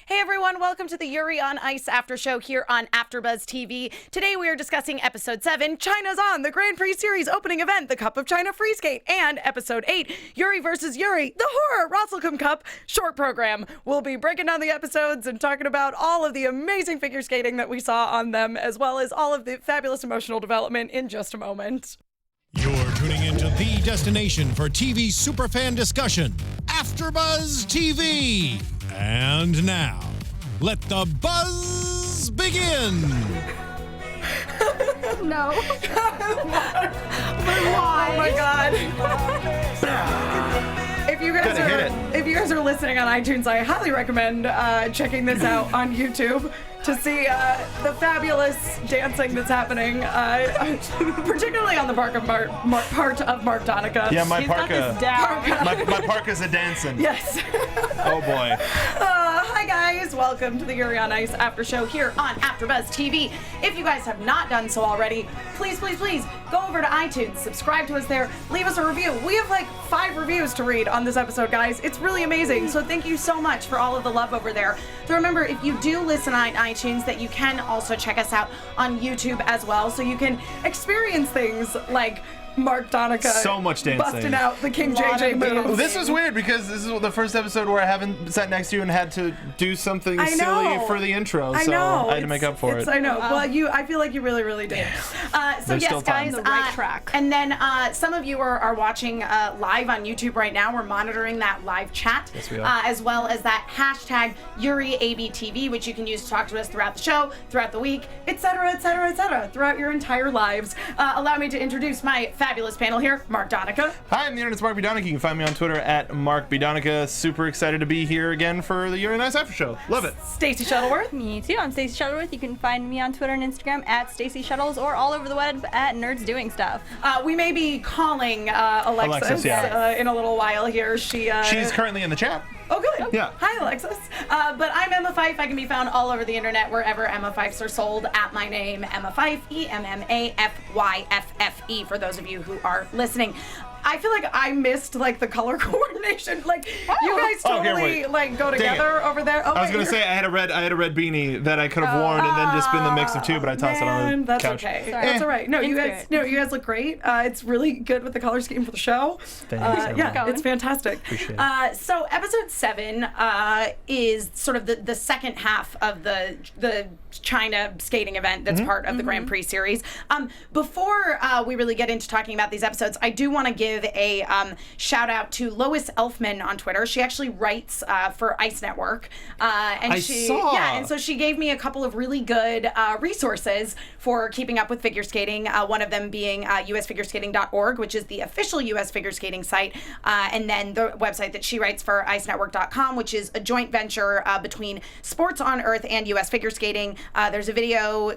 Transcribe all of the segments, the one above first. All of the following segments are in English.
Hey everyone, welcome to the Yuri on Ice after show here on AfterBuzz TV. Today we are discussing Episode 7, China's On, the Grand Prix Series opening event, the Cup of China Free Skate, and Episode 8, Yuri versus Yuri, the horror Rostelecom Cup short program. We'll be breaking down the episodes and talking about all of the amazing figure skating that we saw on them, as well as all of the fabulous emotional development in just a moment. You're tuning into the destination for TV superfan discussion, AfterBuzz TV. And now, let the buzz begin. No. Why? Oh my God. If you guys are listening on iTunes, I highly recommend checking this out on YouTube to see the fabulous dancing that's happening, particularly on the part of Mark Donica. Yeah, my He's got parka. this down. My parka's a dancing. Yes. Oh boy. Hi guys, welcome to the Yuri on Ice after show here on AfterBuzz TV. If you guys have not done so already, please go over to iTunes, subscribe to us there, leave us a review. We have like 5 reviews to read on this episode, guys. It's really amazing. So thank you so much for all of the love over there. So remember, if you do listen on iTunes, that you can also check us out on YouTube as well, so you can experience things like Mark Donica so much dancing, busting out the King JJ move. This was weird because this is the first episode where I haven't sat next to you and had to do something silly for the intro, so I had to make up for it. I know. Well, I feel like you really did. So yes, guys, the right track. And then some of you are watching live on YouTube right now. We're monitoring that live chat, yes, we are. As well as that hashtag YuriABTV, which you can use to talk to us throughout the show, throughout the week, etc., throughout your entire lives. Allow me to introduce my fabulous panel here, Mark Donica. Hi, I'm the internet's Mark B. Donica. You can find me on Twitter at Mark B. Donica. Super excited to be here again for the Yuri on Ice After Show. Love it. Stacey Shuttleworth. Me too. I'm Stacey Shuttleworth. You can find me on Twitter and Instagram at Stacey Shuttles or all over the web at Nerds Doing Stuff. We may be calling Alexis in a little while here. She's currently in the chat. Oh, good. Yeah. Hi, Alexis. But I'm Emma Fyffe. I can be found all over the internet wherever Emma Fyffes are sold at my name, Emma Fyffe, EMMAFYFFE, for those of you who are listening. I feel like I missed like the color coordination. Like you guys totally like go together over there. Oh, I was gonna say I had a red beanie that I could have worn and then just been the mix of two, but I tossed it on the couch. That's okay. That's all right. No, you guys look great. It's really good with the color scheme for the show. It's fantastic. Appreciate it. So episode 7 is sort of the second half of the China skating event that's part of the Grand Prix series. Before we really get into talking about these episodes, I do want to give a shout out to Lois Elfman on Twitter. She actually writes for Ice Network, and I saw. Yeah, and so she gave me a couple of really good resources for keeping up with figure skating. One of them being usfigureskating.org, which is the official US figure skating site, and then the website that she writes for icenetwork.com, which is a joint venture between Sports on Earth and US Figure Skating. There's video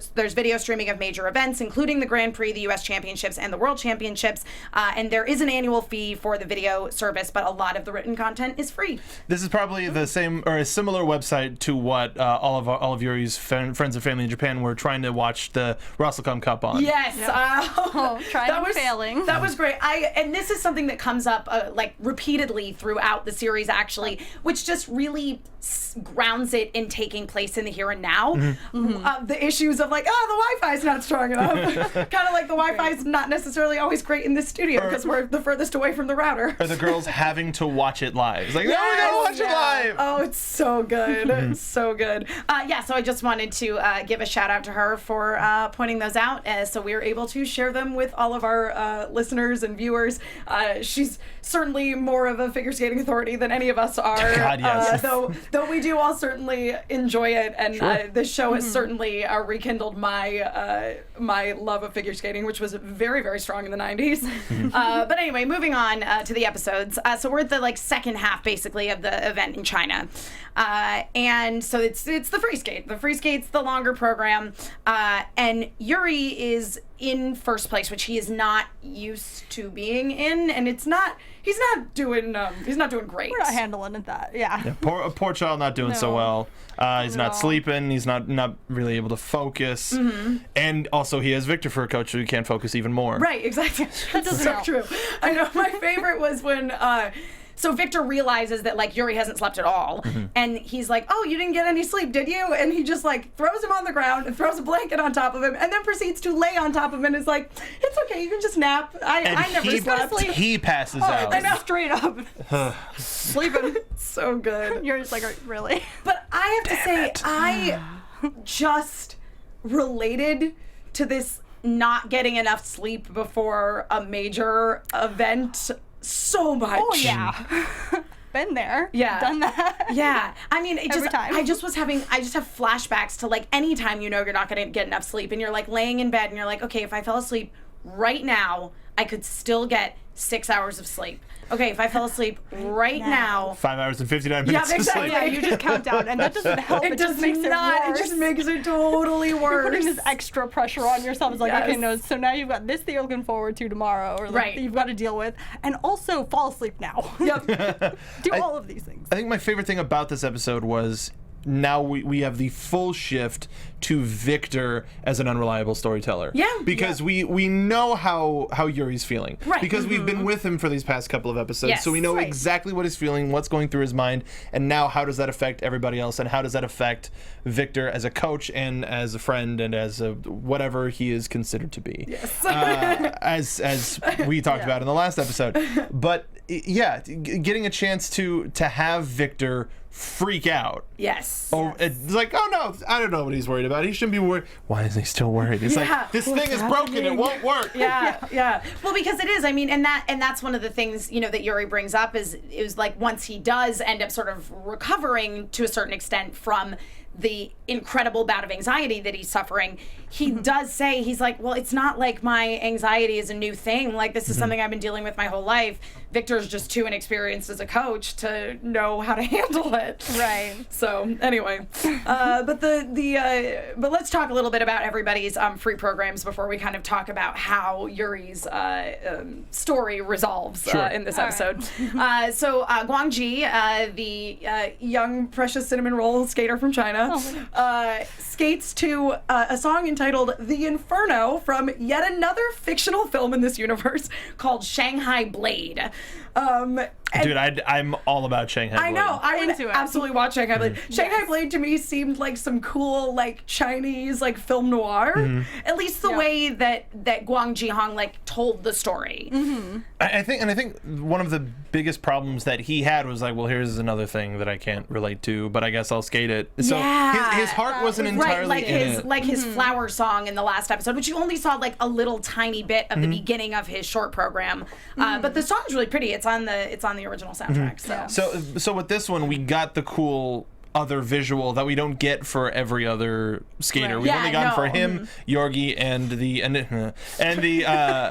streaming of major events, including the Grand Prix, the US Championships, and the World Championships, and there is an annual fee for the video service, but a lot of the written content is free. This is probably the same or a similar website to what all of Yuri's friends and family in Japan were trying to watch the Rostelecom Cup on. Yes, failing. That was great. And this is something that comes up like repeatedly throughout the series, actually, which just really grounds it in taking place in the here and now. The issues of like, the Wi-Fi's not strong enough. Kind of like the Wi-Fi's not necessarily always great in this studio because we're the furthest away from the router. Or the girls having to watch it live. It's like, no, we gotta watch it live. Oh, it's so good. It's so good. So I just wanted to give a shout out to her for pointing those out, so we were able to share them with all of our listeners and viewers. She's certainly more of a figure skating authority than any of us are. God, yes. Though we do all certainly enjoy it, and Sure. this show has certainly rekindled my my love of figure skating, which was very, very strong in the 90s. But anyway, moving on to the episodes. So we're at the second half, basically, of the event in China. And so it's the free skate. The free skate's the longer program. And Yuri is in first place, which he is not used to being in, and he's not doing great. We're not handling it that. Yeah. Poor child, not doing so well. He's not sleeping. He's not really able to focus. And also he has Victor for a coach, so he can't focus even more. Right, exactly. That's so true. I know. My favorite was when So Victor realizes that like Yuri hasn't slept at all, and he's like, "Oh, you didn't get any sleep, did you?" And he just like throws him on the ground and throws a blanket on top of him, and then proceeds to lay on top of him and is like, "It's okay, you can just nap. I never slept." He passes out. I know, straight up. Sleeping. So good. You're just like, really? But I have to say, I just related to this not getting enough sleep before a major event so much. Oh, yeah. Been there. Yeah. Done that. Yeah. I mean, Every time. I just have flashbacks to like any time you know you're not going to get enough sleep and you're like laying in bed and you're like, okay, if I fell asleep right now, I could still get 6 hours of sleep. Okay, if I fell asleep right now. 5 hours and 59 minutes of sleep. Yeah, you just count down, and that doesn't help. It just makes it worse. It just makes it totally worse. You're putting this extra pressure on yourself. It's like, Yes. okay, no, so now you've got this that you're looking forward to tomorrow, or like Right. that you've got to deal with, and also fall asleep now. Yep. Do all of these things. I think my favorite thing about this episode was now we have the full shift to Victor as an unreliable storyteller. Yeah. Because we know how Yuri's feeling. Right. Because we've been with him for these past couple of episodes. Yes. So we know Right. exactly what he's feeling, what's going through his mind, and now how does that affect everybody else, and how does that affect Victor as a coach and as a friend and as a whatever he is considered to be. Yes. As we talked about in the last episode. But yeah, getting a chance to have Victor freak out. Yes. Oh, it's like, oh no, I don't know what he's worried about. He shouldn't be worried. Why is he still worried? It's Yeah. like, this thing is broken. It won't work. Yeah. Well, because it is. I mean, and that's one of the things, that Yuri brings up is like once he does end up sort of recovering to a certain extent from the incredible bout of anxiety that he's suffering, he does say, he's like, well, it's not like my anxiety is a new thing. Like, this is something I've been dealing with my whole life. Victor's just too inexperienced as a coach to know how to handle it. Right. So anyway, but but let's talk a little bit about everybody's free programs before we kind of talk about how Yuri's story resolves in this episode. So Guangji, the young precious cinnamon roll skater from China, skates to a song entitled "The Inferno" from yet another fictional film in this universe called Shanghai Blade. Dude, I'm all about Shanghai Blade. I know. I would Into it. absolutely watch Shanghai Blade. Shanghai Blade to me seemed like some cool, like Chinese, like film noir. At least the way that Guang Jihong like told the story. I think one of the biggest problems that he had was like, well, here's another thing that I can't relate to, but I guess I'll skate it. So his heart wasn't entirely like in it. like his flower song in the last episode, which you only saw like a little tiny bit of the beginning of his short program. But the song's really pretty. It's on the original soundtrack. So with this one, we got the cool other visual that we don't get for every other skater. Right. We've only gotten for him, Yorgi, and the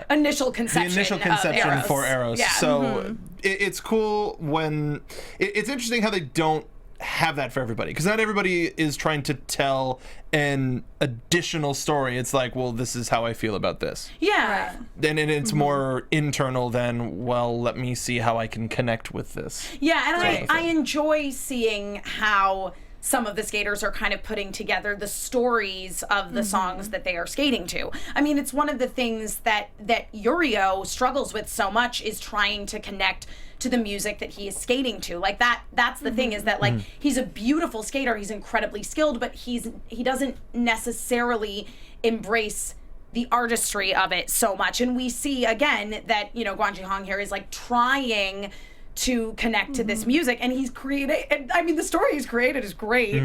initial conception for Eros. Yeah. So it's cool when it's interesting how they don't have that for everybody, because not everybody is trying to tell an additional story. It's like, well, this is how I feel about this. Yeah. And it's more internal than, well, let me see how I can connect with this. Yeah, and I enjoy seeing how some of the skaters are kind of putting together the stories of the songs that they are skating to. I mean, it's one of the things that Yurio struggles with so much is trying to connect to the music that he is skating to. Like that's the thing, is that like he's a beautiful skater, he's incredibly skilled, but he doesn't necessarily embrace the artistry of it so much. And we see again that, Guang Jihong here is like trying to connect to this music, and he's created, I mean, the story he's created is great.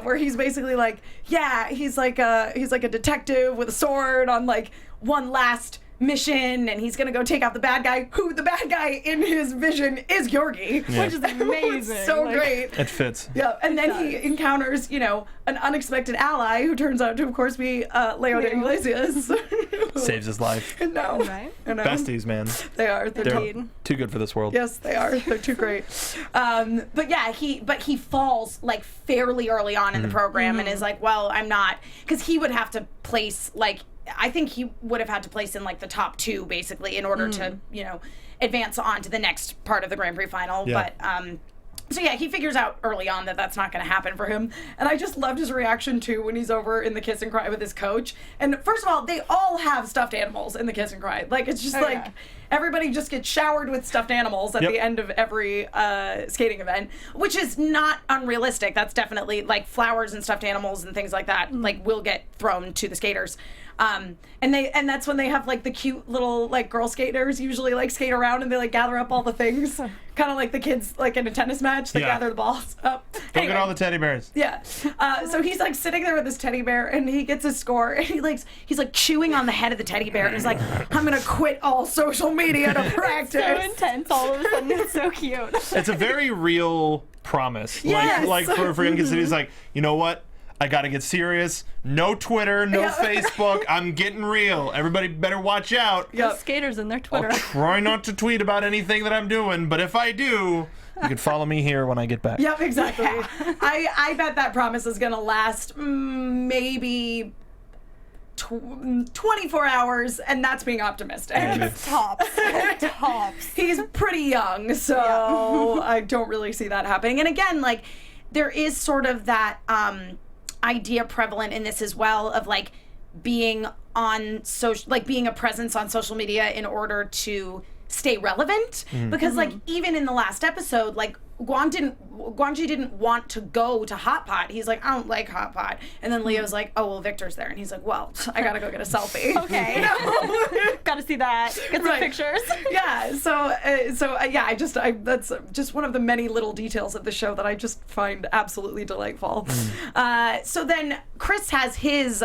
Where he's basically like, he's like a detective with a sword on like one last mission, and he's gonna go take out the bad guy, who the bad guy in his vision is Yorgi, which is amazing. So great. It fits. Yeah, and then he encounters, an unexpected ally who turns out to, of course, be Leo de Iglesias. Saves his life. No. Right. Besties, man. They are. They're too good for this world. Yes, they are. They're too great. But yeah, he falls like fairly early on in the program and is like, well, I'm not, because he would have to place like, I think he would have had to place in like the top 2 basically in order to, advance on to the next part of the Grand Prix final. Yeah. But So yeah, he figures out early on that that's not going to happen for him. And I just loved his reaction too when he's over in the Kiss and Cry with his coach. And first of all, they all have stuffed animals in the Kiss and Cry. Like, it's just everybody just gets showered with stuffed animals at the end of every skating event, which is not unrealistic. That's definitely like flowers and stuffed animals and things like that, like, will get thrown to the skaters. And that's when they have like the cute little like girl skaters usually like skate around and they like gather up all the things, kind of like the kids like in a tennis match. They gather the balls up. Go get all the teddy bears. Yeah. So he's like sitting there with his teddy bear and he gets his score and he's like chewing on the head of the teddy bear and he's like, I'm gonna quit all social media to practice. So intense. All of a sudden, it's so cute. It's a very real promise. Yes. Like for young kids, he's like, you know what? I gotta get serious. No Twitter, no Facebook. I'm getting real. Everybody better watch out. Yep. Skaters and their Twitter. I'll try not to tweet about anything that I'm doing, but if I do, you can follow me here when I get back. Yep, exactly. I bet that promise is gonna last maybe 24 hours, and that's being optimistic. Tops. Tops. He's pretty young, so I don't really see that happening. And again, like, there is sort of that idea prevalent in this as well of like being on social, like being a presence on social media in order to stay relevant. Because like even in the last episode, like Guangji didn't want to go to Hot Pot. He's like, I don't like Hot Pot. And then Leo's like, oh well, Victor's there, and he's like, well, I gotta go get a selfie. Okay. Gotta see that. Get some pictures. Yeah. So that's just one of the many little details of the show that I just find absolutely delightful. So then Chris has his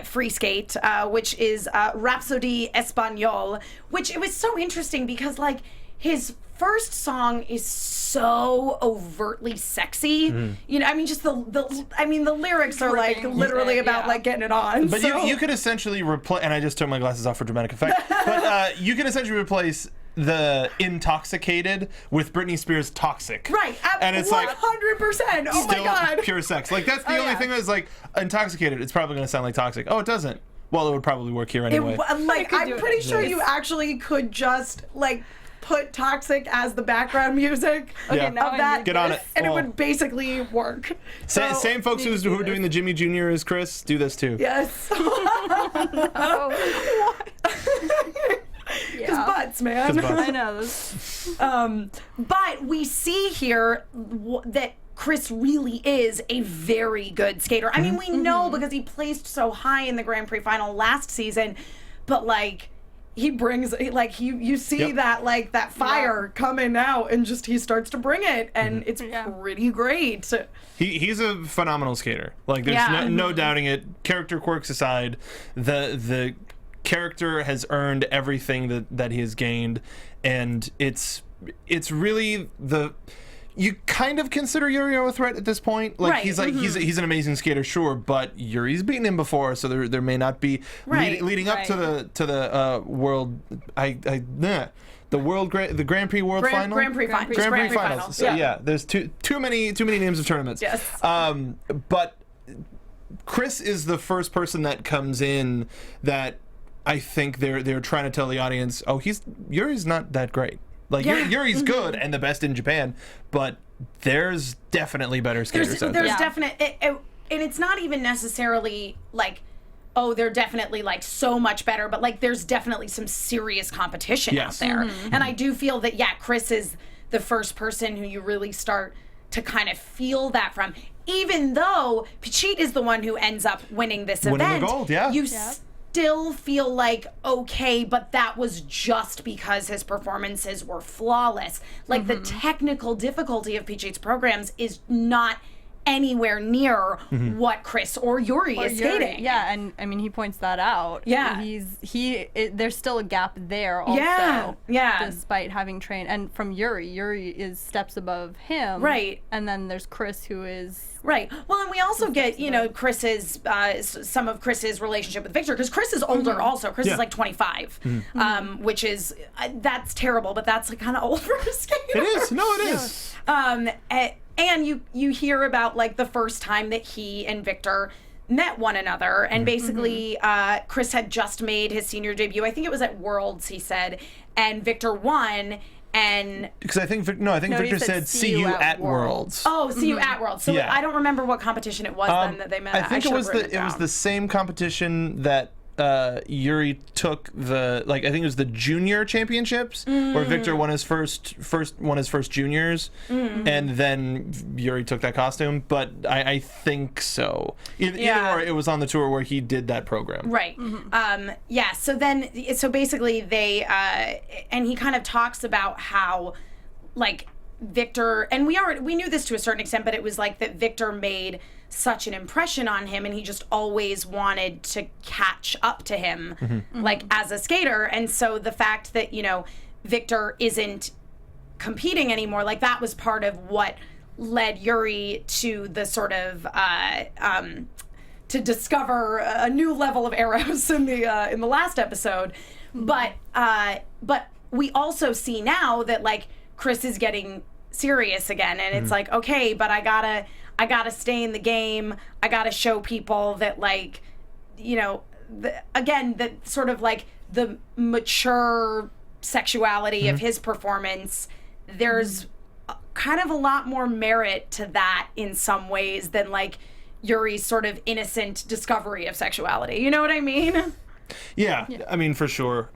free skate, which is Rhapsody Espagnole, which it was so interesting because like his first song is so overtly sexy. You know, I mean, just the lyrics are like literally about like getting it on. But so. you could essentially replace, and I just took my glasses off for dramatic effect, but you can essentially replace the Intoxicated with Britney Spears' Toxic. Right, and it's 100%. Oh my still god. pure sex. Like that's the only thing that's like Intoxicated. It's probably going to sound like Toxic. Oh, it doesn't. Well, it would probably work here anyway. I'm pretty sure you actually could just like put Toxic as the background music of that. Get on it. And it would basically work. Same folks who are doing the Jimmy Jr. as Chris, do this too. Yes. Because butts, man. I know this. But we see here that Chris really is a very good skater. I mean, we know because he placed so high in the Grand Prix final last season, but like he brings like you see that like that fire coming out and just he starts to bring it and it's pretty great. He's a phenomenal skater. Like there's no doubting it. Character quirks aside, the character has earned everything that he has gained, and it's really you kind of consider Yuri a threat at this point. Like he's like he's an amazing skater, sure, but Yuri's beaten him before, so there may not be leading up to the world. The Grand Prix World Final. Grand Prix Finals. So there's too many names of tournaments. Yes. But Chris is the first person that comes in that I think they're trying to tell the audience, oh, Yuri's not that great. Like Yuri's good and the best in Japan, but there's definitely better skaters out there. There's definite, and it's not even necessarily like, oh, they're definitely like so much better, but like there's definitely some serious competition out there. And I do feel that Chris is the first person who you really start to kind of feel that from. Even though Pichit is the one who ends up winning this event, winning the gold, you still feel like, okay, but that was just because his performances were flawless. Like the technical difficulty of Pichit's programs is not anywhere near what Chris or Yuri is skating. Yeah, and I mean he points that out. Yeah, there's still a gap there also. Yeah. Despite having trained, and from Yuri is steps above him. Right. And then there's Chris who is. Right. Well, and we also get, Chris's, some of Chris's relationship with Victor, because Chris is older also. Chris is like 25, which is, that's terrible, but that's like kind of old for a skater. It is. No, it is. And you hear about like the first time that he and Victor met one another, and basically Chris had just made his senior debut. I think it was at Worlds, he said, and Victor won, And Because I think Victor he said see you at Worlds. oh, see you at Worlds. So Yeah. I don't remember what competition it was then that they met. I think it was should've written the down. same competition that Yuri took I think it was the junior championships where Victor won his first juniors, and then Yuri took that costume. But I think so. Either or, it was on the tour where he did that program. Right. Yeah. So basically, they and he kind of talks about how, like, Victor, and we knew this to a certain extent, but it was like that Victor made such an impression on him, and he just always wanted to catch up to him, like, as a skater. And so the fact that, you know, Victor isn't competing anymore, like, that was part of what led Yuri to the sort of to discover a new level of Eros in the last episode. But we also see now that, like, Chris is getting serious again, and it's like, okay, but I gotta stay in the game. I gotta show people that, like, you know, that sort of like the mature sexuality of his performance. There's kind of a lot more merit to that in some ways than, like, Yuri's sort of innocent discovery of sexuality. You know what I mean? Yeah. I mean, for sure.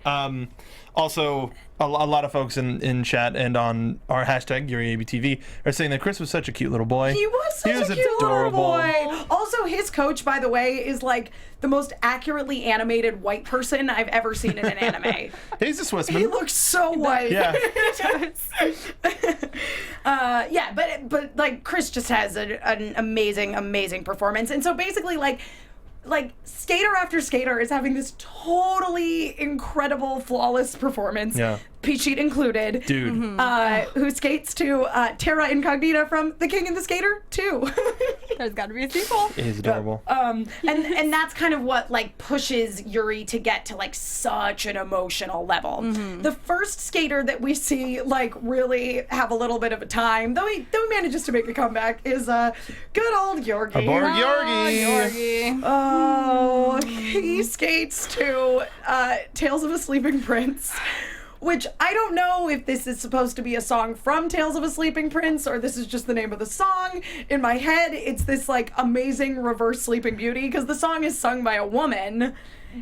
Also, a lot of folks in chat and on our hashtag YuriABTV are saying that Chris was such a cute little boy. He was such a cute little boy. Also, his coach, by the way, is like the most accurately animated white person I've ever seen in an anime. He's a Swissman. He looks so white. Yeah. Yeah, but like, Chris just has an amazing performance. And so basically, like skater after skater is having this totally incredible, flawless performance. Yeah. Pete Sheet included. Dude. Who skates to Terra Incognita from The King and the Skater 2. There's got to be a sequel. He's adorable. And that's kind of what, like, pushes Yuri to get to, like, such an emotional level. The first skater that we see, like, really have a little bit of a time, though he manages to make a comeback, is good old Yorgi. Aboard Yorgi. Yorgi. Oh, he skates to Tales of a Sleeping Prince, which I don't know if this is supposed to be a song from Tales of a Sleeping Prince or this is just the name of the song. In my head, it's this, like, amazing reverse Sleeping Beauty, because the song is sung by a woman,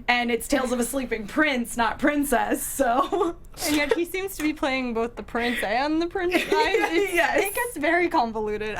and it's Tales of a Sleeping Prince, not princess, so... And yet he seems to be playing both the prince and the princess. Yes. It gets very convoluted.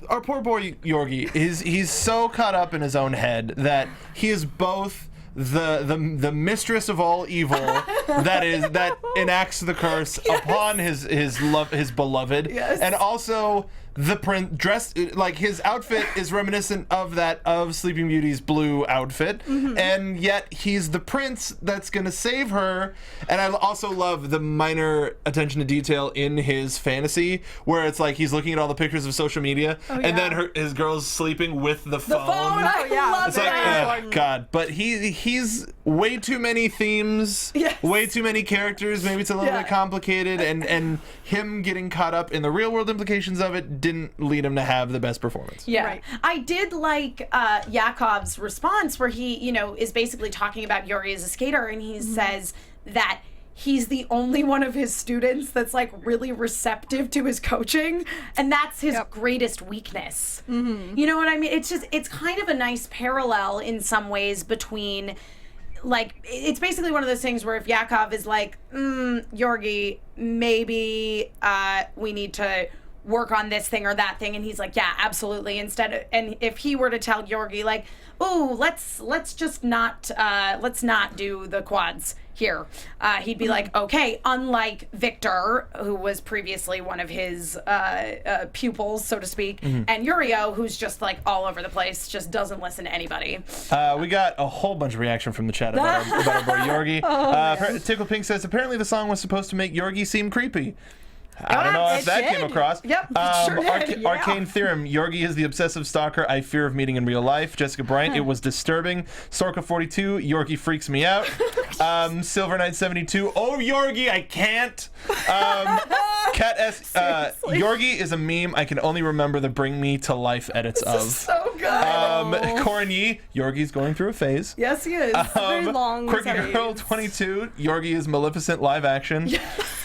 Our poor boy Yorgi he's so caught up in his own head that he is both the mistress of all evil that enacts the curse upon his beloved, and also the prince dressed like his outfit is reminiscent of Sleeping Beauty's blue outfit, and yet he's the prince that's gonna save her. And I also love the minor attention to detail in his fantasy where it's like he's looking at all the pictures of social media, and then his girl's sleeping with the phone. I love It's it. like, God, but he's way too many themes, way too many characters. Maybe it's a little bit complicated, and him getting caught up in the real world implications of it didn't lead him to have the best performance. Yeah, Right. I did like Yakov's response where he, you know, is basically talking about Yuri as a skater, and he says that he's the only one of his students that's, like, really receptive to his coaching, and that's his greatest weakness. You know what I mean? It's kind of a nice parallel in some ways between, like, it's basically one of those things where if Yakov is like, Yorgi, maybe we need to work on this thing or that thing, and he's like, yeah, absolutely. And if he were to tell Yorgi, like, oh, let's not do the quads here, he'd be like, okay. Unlike Victor, who was previously one of his pupils, so to speak, and Yurio, who's just, like, all over the place, just doesn't listen to anybody. We got a whole bunch of reaction from the chat about our boy Yorgi. Tickle Pink says apparently the song was supposed to make Yorgi seem creepy. I don't know if that came across. Yep, it sure did. Yeah. Arcane Theorem. Yorgi is the obsessive stalker I fear of meeting in real life. Jessica Bryant. It was disturbing. Sorka42. Yorgi freaks me out. Silver Knight 72. Oh, Yorgi, I can't. Cat S. Yorgi is a meme I can only remember the bring me to life edits of. So good. Corin Yee. Yorgi's going through a phase. Yes, he is. Very long. Quirky Girl 22. Yorgi is Maleficent live action. Yes.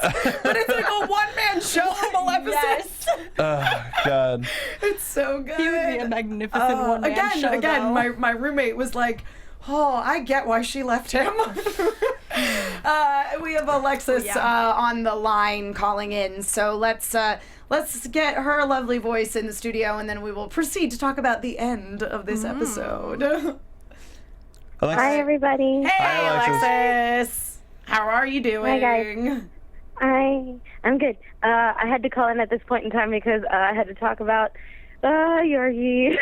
but it's like a one-man show for Maleficent. Oh, God. It's so good. He would be a magnificent one-man show, Again, though. my roommate was like, oh, I get why she left him. We have Alexis on the line calling in, so let's get her lovely voice in the studio, and then we will proceed to talk about the end of this episode. Alexis. Hi, everybody. Hey, Hi, Alexis. How are you doing? Hi, guys. I'm good. I had to call in at this point in time because I had to talk about Yorgi.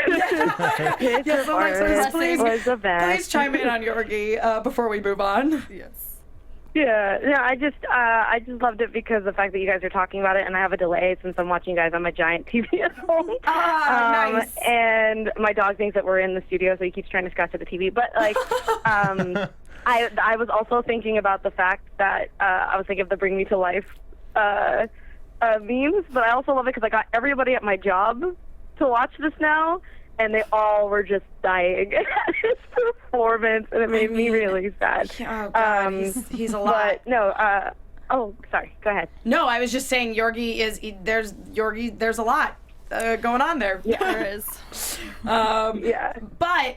His Yes, Alexis, performance was the best. please chime in on Yorgi before we move on. Yes. Yeah, no, I just loved it because the fact that you guys are talking about it, and I have a delay since I'm watching you guys on my giant TV at home. Nice. And my dog thinks that we're in the studio, so he keeps trying to scratch at the TV. But like, I was also thinking about the fact that I was thinking of the Bring Me to Life memes, but I also love it because I got everybody at my job to watch this now, and they all were just dying at his performance, and it made me really sad. Oh, God, he's a lot. But no, oh, sorry, go ahead. No, I was just saying there's a lot going on there. Yeah. There is. Yeah. But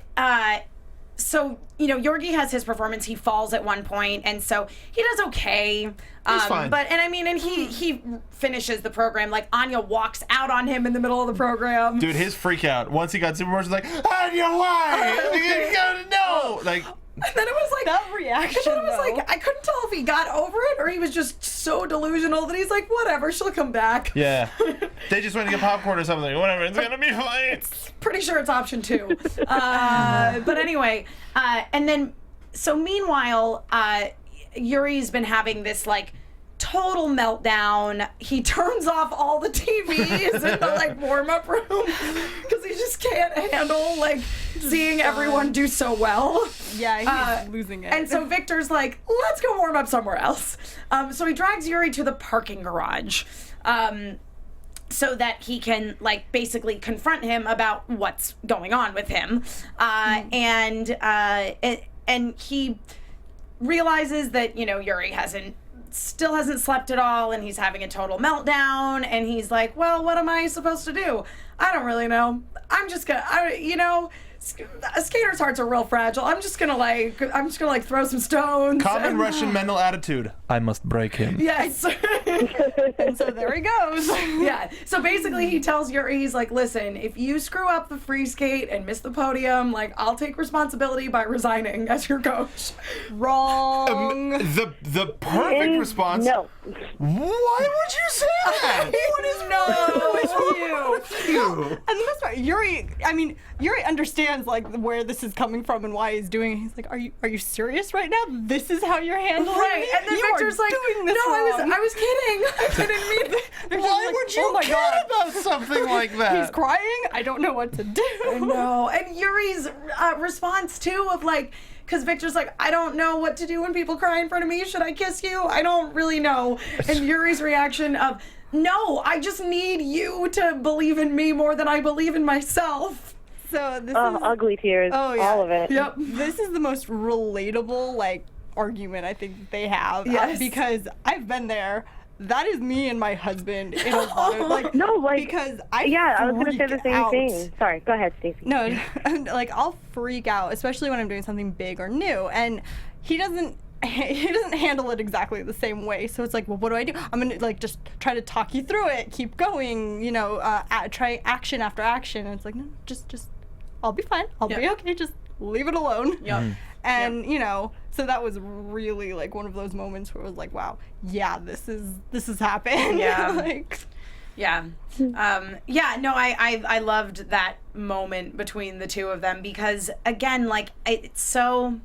so Yorgi has his performance. He falls at one point, and so he does okay. He's fine. But he finishes the program. Like Anya walks out on him in the middle of the program. Dude, his freak out. Once he got Supermotion, like, Anya, why? You gotta know. Like, And then it was like That reaction, And then it was though. like I couldn't tell if he got over it or he was just so delusional that he's like, whatever, she'll come back. yeah. They just went to get popcorn or something. Whatever, it's gonna be fine. Pretty sure it's option 2. But anyway, and then so meanwhile, Yuri's been having this like total meltdown. He turns off all the TVs in the like warm-up room because he just can't handle like seeing everyone do so well. Yeah, he's losing it. And so Victor's like, let's go warm up somewhere else. So he drags Yuri to the parking garage so that he can like basically confront him about what's going on with him. And he realizes that, Yuri still hasn't slept at all, and he's having a total meltdown, and he's like, well, what am I supposed to do? I don't really know. I'm just gonna, skaters' hearts are real fragile. I'm just gonna throw some stones. Common Russian mental attitude. I must break him. Yes. And so there he goes. Yeah. So basically he tells Yuri, he's like, listen, if you screw up the free skate and miss the podium, like, I'll take responsibility by resigning as your coach. Wrong. The perfect response. No. Why would you say that? What is no? And the best part, Yuri understands like where this is coming from and why he's doing it. He's like, are you serious right now? This is how you're handling Right. it? And then You are Victor's like, doing this no, wrong. I was kidding. I didn't mean it. They're just Why like, would you oh my care God. about something like that? He's crying. I don't know what to do. No. And Yuri's response too of like, because Victor's like, I don't know what to do when people cry in front of me. Should I kiss you? I don't really know. And Yuri's reaction of, no, I just need you to believe in me more than I believe in myself. So this Oh, is ugly tears. Oh, yeah. All of it. Yep. this is the most relatable like argument I think they have. Yes. Because I've been there. That is me and my husband in a lot of like No, like, because I yeah, I was gonna say the freak same out. thing. Sorry, go ahead, Stacey. No, like I'll freak out, especially when I'm doing something big or new, and he doesn't handle it exactly the same way. So it's like, well, what do I do? I'm gonna like just try to talk you through it, keep going, try action after action, and it's like, no, just I'll be fine, I'll be okay, just leave it alone. Yep. And so that was really like one of those moments where it was like, wow, yeah, this has happened. Yeah. Like, Yeah. I loved that moment between the two of them because, again, like, it's so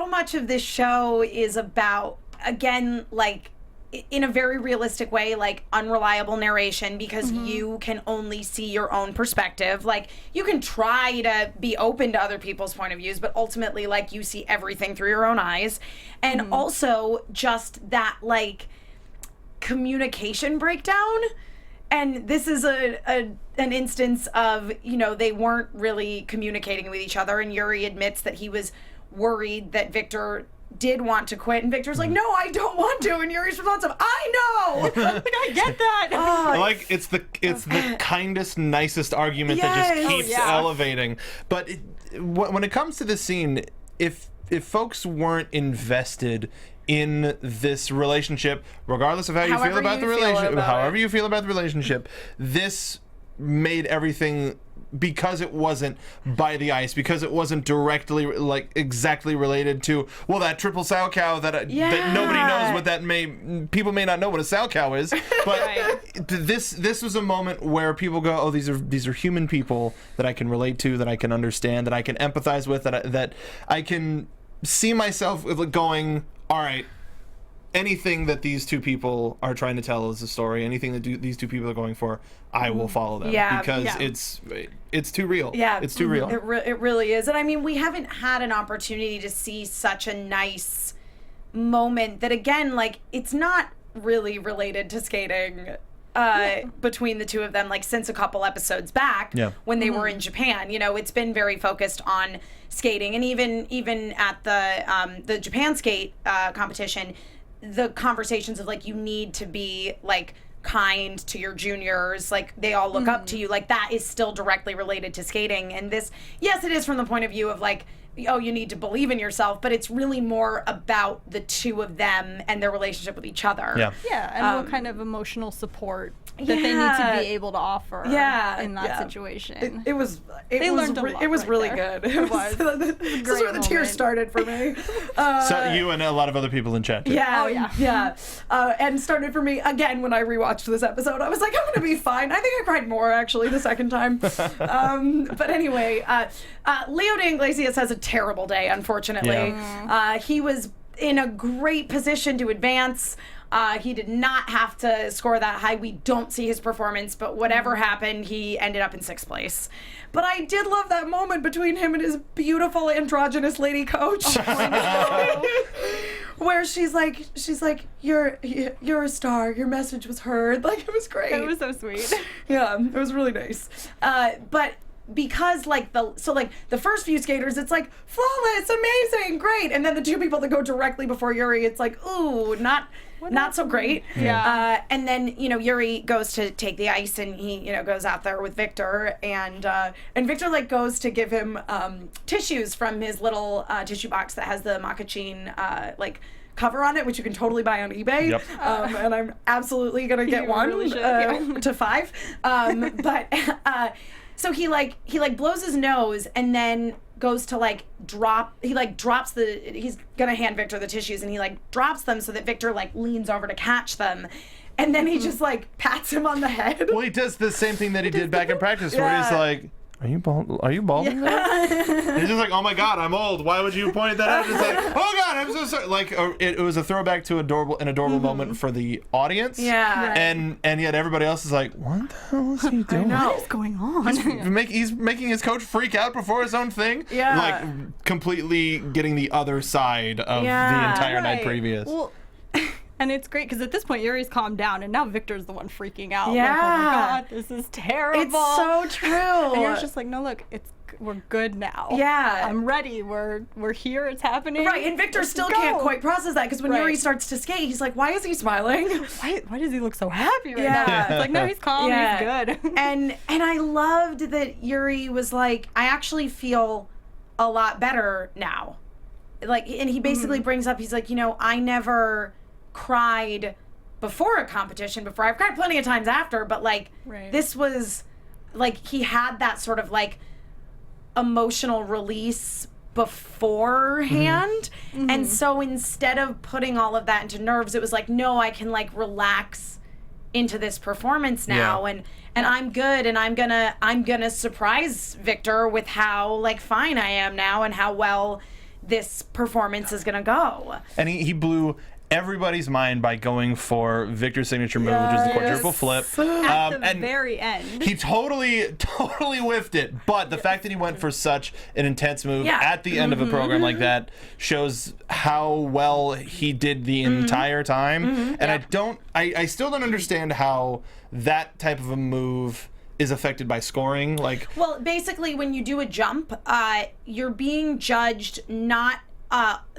much of this show is about, again, like, in a very realistic way, like, unreliable narration because you can only see your own perspective. Like, you can try to be open to other people's point of views, but ultimately, like, you see everything through your own eyes. And also just that, like, communication breakdown. And this is an instance of, they weren't really communicating with each other. And Yuri admits that he was worried that Victor did want to quit, and Victor's like, no, I don't want to, and Yuri's response of, I know. Like, I get that. Like it's the kindest, nicest argument that just keeps elevating. But when it comes to this scene, if folks weren't invested in this relationship, regardless of how you feel about the relationship, however you feel about the relationship, this made everything, because it wasn't by the ice, because it wasn't directly, like, exactly related to, well, that triple sow cow that nobody knows what that people may not know what a sow cow is, but this was a moment where people go, oh, these are human people that I can relate to, that I can understand, that I can empathize with, that I can see myself going, all right, anything that these two people are trying to tell is a story. Anything that these two people are going for, I will follow them. Because it's too real. Yeah, it's too real. It really is. And I mean, we haven't had an opportunity to see such a nice moment that, again, like, it's not really related to skating between the two of them, like, since a couple episodes back when they were in Japan. You know, it's been very focused on skating, and even at the Japan skate competition, the conversations of, like, you need to be, like, kind to your juniors, like, they all look up to you, like, that is still directly related to skating. And this, yes, it is from the point of view of, like, oh, you need to believe in yourself, but it's really more about the two of them and their relationship with each other. And what kind of emotional support that they need to be able to offer in that situation. It was really good. It was. This is where the tears started for me. So you and a lot of other people in chat too. And started for me again when I rewatched this episode. I was like, I'm gonna be fine. I think I cried more actually the second time. But anyway, Leo de Iglesias has a terrible day, unfortunately. He was in a great position to advance. He did not have to score that high. We don't see his performance, but whatever happened, he ended up in 6th place. But I did love that moment between him and his beautiful androgynous lady coach. Where she's like, you're a star. Your message was heard. Like, it was great. It was so sweet. Yeah, it was really nice. But because, like, the first few skaters, it's like flawless, amazing, great, and then the two people that go directly before Yuri, it's like, ooh, not so great. And then, you know, Yuri goes to take the ice, and he, you know, goes out there with Victor, and Victor, like, goes to give him tissues from his little tissue box that has the Makachin like cover on it, which you can totally buy on eBay. And I'm absolutely gonna get one really to $5. So he blows his nose, and then goes to, like, drops he's gonna hand Victor the tissues, and he, like, drops them so that Victor, like, leans over to catch them. And then he just, like, pats him on the head. Well, he does the same thing that he did back in practice, where he's like, are you balding now? He's just like, oh my God, I'm old. Why would you point that out? It's like, oh God, I'm so sorry. Like, it was a throwback to an adorable moment for the audience. And yet everybody else is like, what the hell is he doing? What is going on? He's making his coach freak out before his own thing. Like, completely getting the other side of the entire night previous. Well, and it's great because at this point Yuri's calmed down, and now Victor's the one freaking out. Like, oh my God, this is terrible. It's so true. And Yuri's just like, no, look, we're good now. I'm ready. We're here. It's happening. Right, and Victor still can't quite process that, because when Yuri starts to skate, he's like, why is he smiling? Why does he look so happy right now? It's like, no, he's calm. He's good. And I loved that Yuri was like, I actually feel a lot better now. Like, and he basically brings up, he's like, you know, I never cried before a competition before. I've cried plenty of times after, but, like, this was, like, he had that sort of, like, emotional release beforehand. And so instead of putting all of that into nerves, it was like, no, I can, like, relax into this performance now. And I'm good, and I'm gonna surprise Victor with how, like, fine I am now, and how well this performance is gonna go. And he blew everybody's mind by going for Victor's signature move, which is the quadruple flip. At the very end. He totally whiffed it. But the fact that he went for such an intense move at the end of a program like that shows how well he did the entire time. And I still don't understand how that type of a move is affected by scoring. Like, well, basically when you do a jump, you're being judged not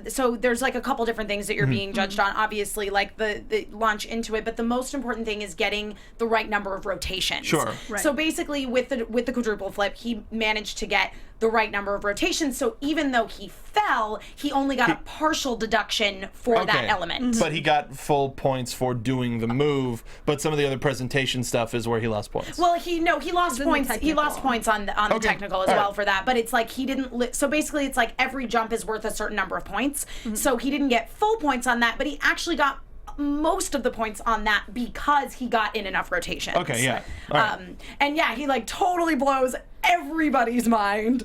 so there's like a couple different things that you're being judged on, obviously, like the launch into it, but the most important thing is getting the right number of rotations. Sure. Right. So basically with the quadruple flip, he managed to get the right number of rotations. So even though he fell, he only got a partial deduction for that element. But he got full points for doing the move, but some of the other presentation stuff is where he lost points. Well, he lost points. He lost points on the technical as well for that. But it's like he didn't. So basically, it's like every jump is worth a certain number of points. So he didn't get full points on that, but he actually got most of the points on that because he got in enough rotations. Okay, yeah. All right. And yeah, he like totally blows everybody's mind.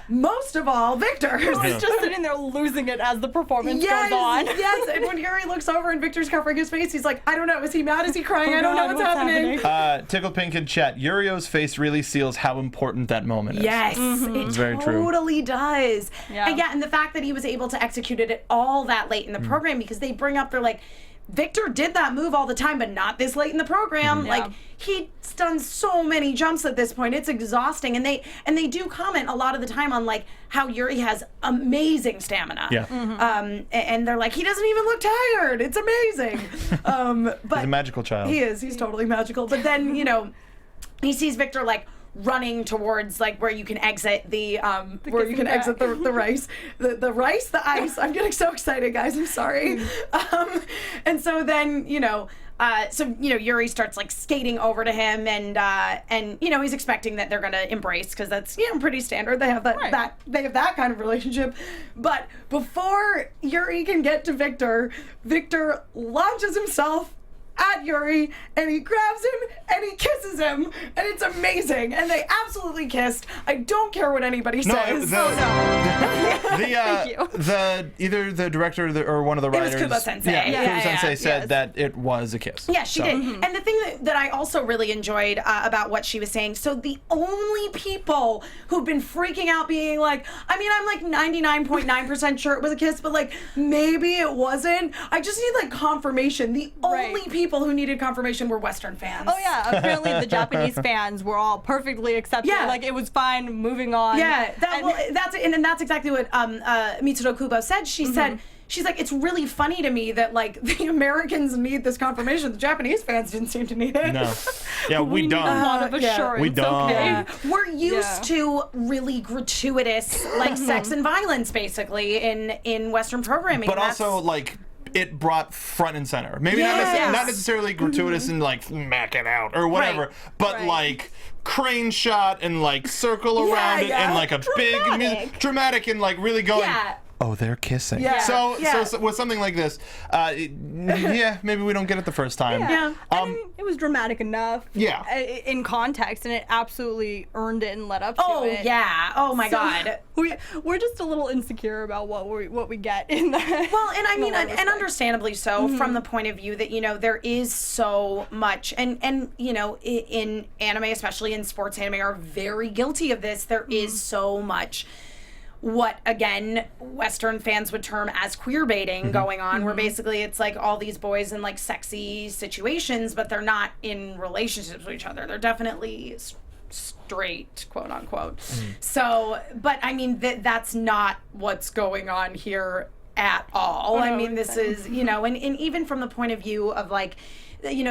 Most of all, Victor. He's just sitting there losing it as the performance goes on. Yes, and when Yuri looks over and Victor's covering his face, he's like, I don't know, is he mad? Is he crying? I don't know what's happening. Tickle Pink in chat, Yurio's face really seals how important that moment is. Yes, it very true. totally does. Yeah. And the fact that he was able to execute it at all that late in the program, because they bring up, they're like, Victor did that move all the time, but not this late in the program. Like, he's done so many jumps at this point. It's exhausting. And they do comment a lot of the time on, like, how Yuri has amazing stamina. Yeah. And they're like, he doesn't even look tired. It's amazing. But He's a magical child. He is. He's totally magical. But then, he sees Victor, like, running towards like where you can exit the exit the rice, the rice, the ice. I'm getting so excited, guys. I'm sorry. And so then Yuri starts like skating over to him, and he's expecting that they're gonna embrace because that's pretty standard. They have that kind of relationship. But before Yuri can get to Victor launches himself at Yuri, and he grabs him and he kisses him, and it's amazing. And they absolutely kissed. I don't care what anybody says. Either the director or one of the writers, it was Kubo Sensei. Kubo Sensei said that it was a kiss. Yeah, she did. And the thing that I also really enjoyed about what she was saying, so the only people who've been freaking out being like, I mean, I'm like 99.9% sure it was a kiss, but like maybe it wasn't. I just need like confirmation. The only people who needed confirmation were Western fans. Oh yeah, apparently the Japanese fans were all perfectly accepting. Yeah. Like it was fine, moving on. Yeah, that's exactly what Mitsudo Kubo said. She said, she's like, it's really funny to me that like the Americans need this confirmation. The Japanese fans didn't seem to need it. No. Yeah, we don't. Need a lot of assurance. We don't. Okay. We're used to really gratuitous like sex and violence basically in Western programming. But also like it brought front and center. Maybe not necessarily gratuitous and like smack it out or whatever, but like crane shot and like circle around it and like a big dramatic and like really going. Yeah. Oh, they're kissing. Yeah. So with something like this, maybe we don't get it the first time. Yeah. I mean, it was dramatic enough. Yeah. In context, and it absolutely earned it and led up to it. Oh yeah. Oh my God. We're just a little insecure about what we get in the. Well, and I mean, and understandably so, from the point of view that there is so much, and in anime, especially in sports anime, are very guilty of this. There is so much. What again Western fans would term as queer baiting going on, where basically it's like all these boys in like sexy situations, but they're not in relationships with each other. They're definitely straight, quote unquote. So, but I mean that's not what's going on here at all. I mean this is and even from the point of view of like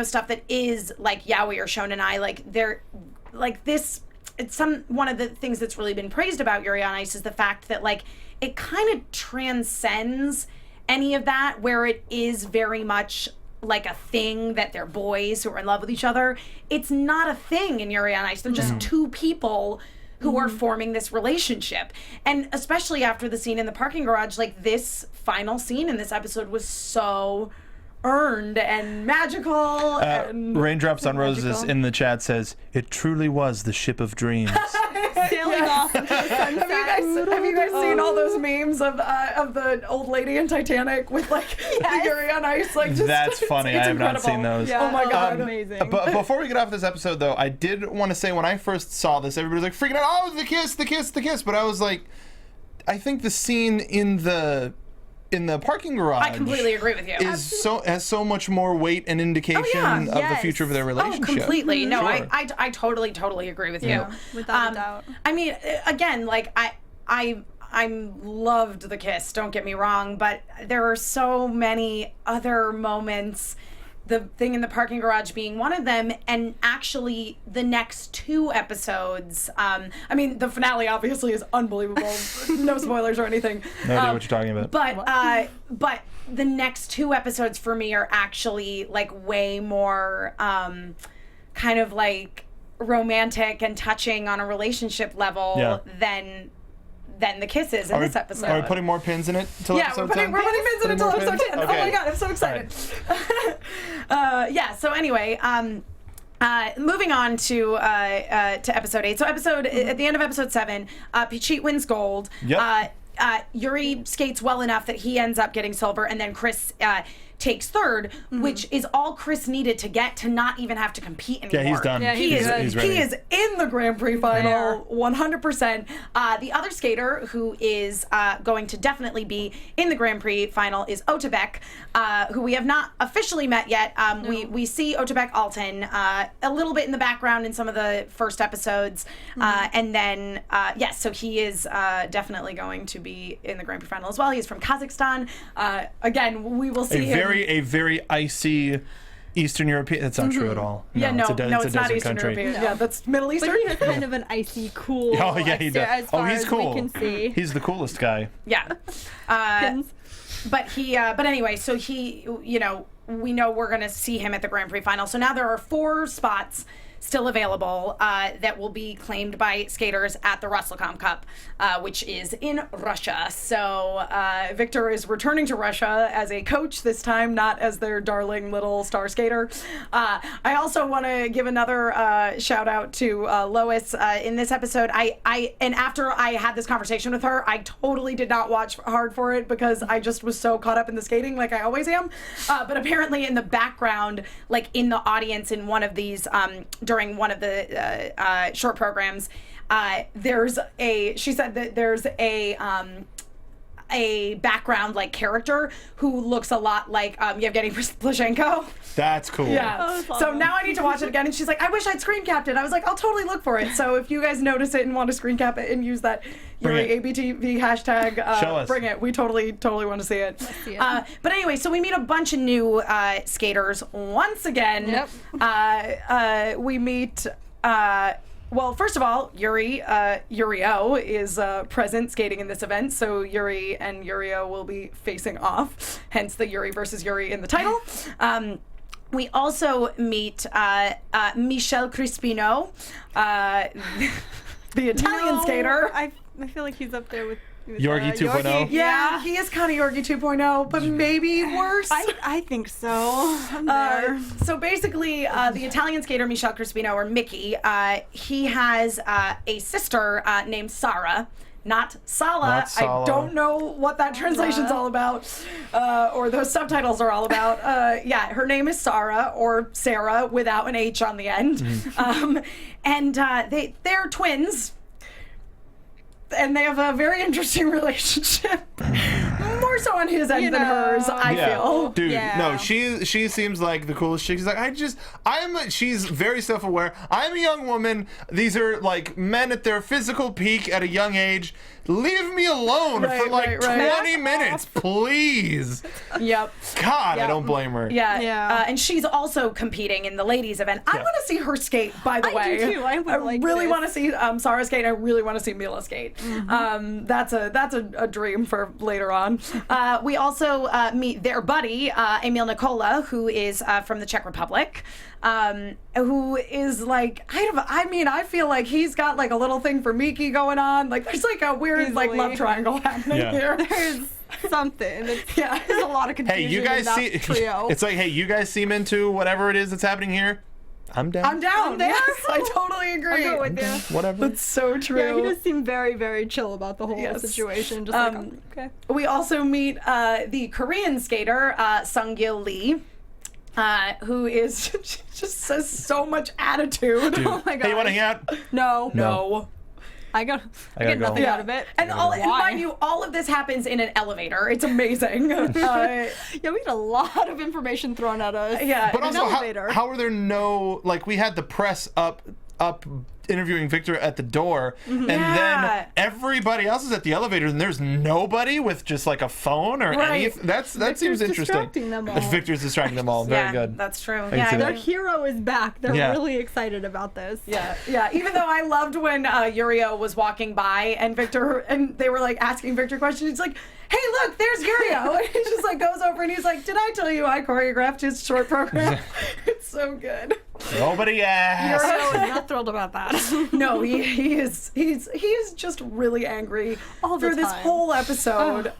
stuff that is like yaoi or shonen ai, like they're like this. It's one of the things that's really been praised about Yuri on Ice is the fact that like it kind of transcends any of that, where it is very much like a thing that they're boys who are in love with each other. It's not a thing in Yuri on Ice. They're just two people who are forming this relationship. And especially after the scene in the parking garage, like this final scene in this episode was so earned and magical. And Raindrops on Roses in the chat says, it truly was the ship of dreams. Sailing off into the sunset. Have you guys seen all those memes of the old lady in Titanic with like the Yuri on Ice? Like just, that's funny. It's I have not seen incredible. those. Yeah, Oh my God. amazing. But before we get off this episode, though, I did want to say when I first saw this, everybody was like freaking out. Oh, the kiss, the kiss, the kiss. But I was like, I think the scene in the parking garage, I completely agree with you. has so much more weight and indication of the future of their relationship. Oh, completely. No, Sure. I totally agree with you. Without a doubt. I mean, again, like I loved the kiss, don't get me wrong, but there are so many other moments, the thing in the parking garage being one of them, and actually the next 2 episodes, I mean, the finale obviously is unbelievable. No spoilers or anything. No idea what you're talking about. But the next 2 episodes for me are actually like way more kind of like romantic and touching on a relationship level than the kisses in this episode. Are we putting more pins in it till episode 10? We're putting pins in it till episode 10. Okay. Oh my god, I'm so excited. So anyway, moving on to episode 8. So at the end of episode 7, Pichit wins gold. Yep. Yuri skates well enough that he ends up getting silver, and then Chris takes third, which is all Chris needed to get to not even have to compete anymore. Yeah, he's done. Yeah, He ready. is in the Grand Prix final, 100%. The other skater who is going to definitely be in the Grand Prix final is Otebek, who we have not officially met yet. We see Otebek Alton a little bit in the background in some of the first episodes, and then so he is definitely going to be in the Grand Prix final as well. He's from Kazakhstan. Again, we will see him. A very icy Eastern European. That's not true at all. Yeah, it's a it's not desert Eastern country. European. Yeah, that's Middle Eastern. But he has kind of an icy, cool. Oh yeah, he does. As far he's as cool. we can see. He's the coolest guy. Yeah. Pins. But anyway, so he, we know we're going to see him at the Grand Prix final. So now there are 4 spots still available that will be claimed by skaters at the Rostelecom Cup, which is in Russia. So Victor is returning to Russia as a coach this time, not as their darling little star skater. I also want to give another shout out to Lois in this episode. And after I had this conversation with her, I totally did not watch hard for it because I just was so caught up in the skating like I always am. But apparently in the background, like in the audience in one of these during one of the short programs, she said that there's a background like character who looks a lot like Yevgeny Plushenko. That's cool. Yeah. Oh, that's So awesome. now I need to watch it again. And she's like, I wish I'd screen capped it. I was like, I'll totally look for it. So if you guys notice it and want to screen cap it and use that Bring Yuri ABTV hashtag, Show us. bring it. We totally want to see it. see it. But anyway, so we meet a bunch of new skaters once again. Yep. We meet. Well, first of all, Yuri-O is present skating in this event, so Yuri and Yuri-O will be facing off, hence the Yuri versus Yuri in the title. We also meet Michel Crispino, the Italian skater. I feel like he's up there with Yorgi 2.0? Yeah, he is kind of Yorgi 2.0, but maybe worse. I think so. I'm there. So basically, the Italian skater Michel Crispino, or Mickey, he has a sister named Sara. Not Sala. Not Sala. I don't know what that translation's all about, or those subtitles are all about. Her name is Sara, or Sarah, without an H on the end. And they're twins. And they have a very interesting relationship. More so on his end than hers, I feel. Dude, Yeah. no, she seems like the coolest chick. She's like, she's very self-aware. I'm a young woman. These are like men at their physical peak at a young age. Leave me alone for like 20 minutes, please. Yep. God, I don't blame her. Yeah. And she's also competing in the ladies event. I want to see her skate, by the I way. do too. I would like really this. want to see Sarah skate. I really want to see Mila skate. That's a dream for later on. We also meet their buddy, Emil Nikola, who is from the Czech Republic. Who is like, I feel like he's got like a little thing for Miki going on. Like there's like a weird like love triangle happening here. There's something. Yeah. There's a lot of confusion Hey, you guys in that see? trio. It's like, hey, you guys seem into whatever it is that's happening here. I'm down. I'm down. Yes, I totally agree. I'll go with you. Whatever. That's so true. Yeah, he does seem very, very chill about the whole Yes. situation. Just like, okay. We also meet the Korean skater, Sung-gil Lee, who is just says so much attitude. Dude. Oh my Hey, you want to gosh. hang out? No. No. I get gotta go. nothing out of it. And mind you, all of this happens in an elevator. It's amazing. Yeah, we had a lot of information thrown at us. Yeah. But In an also, elevator. how are there no, like, we had the press up up interviewing Victor at the door, and Yeah. then everybody else is at the elevator, and there's nobody with just like a phone or Right. anything. That seems interesting. distracting them all. Victor's distracting them all. Very yeah, good. That's true. can Yeah, see I that. Their mean- hero is back. They're Yeah. really excited about this. Yeah. Even though I loved when Yurio was walking by and they were like asking Victor questions. He's like, "Hey, look, there's Yurio," and he just like goes over and he's like, "Did I tell you I choreographed his short program?" It's so good. Nobody asked. Yurio is not thrilled about that. No, he is just really angry All the through this time. whole episode.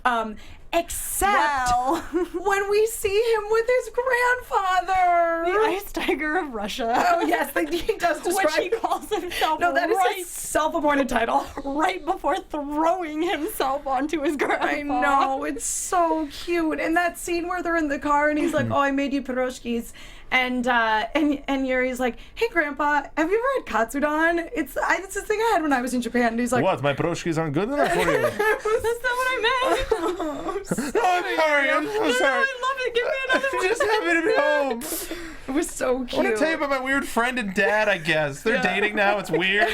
Except Wow. when we see him with his grandfather. The ice tiger of Russia. Oh yes, he does describe. Which he calls himself No, that is right, his self-appointed title. right before throwing himself onto his grandpa. I know, it's so cute. And that scene where they're in the car and he's like, "Oh, I made you pierogies." And Yuri's like, "Hey, Grandpa, have you ever had katsudon? It's this thing I had when I was in Japan." And he's like, What? My pierogies aren't good enough for you? "That's not what I meant." Oh, I'm sorry. I'm so sorry. I love it. Give me another I'm one. just happy to be home. It was so I cute. want to tell you about my weird friend and dad, I guess. They're dating now. It's weird.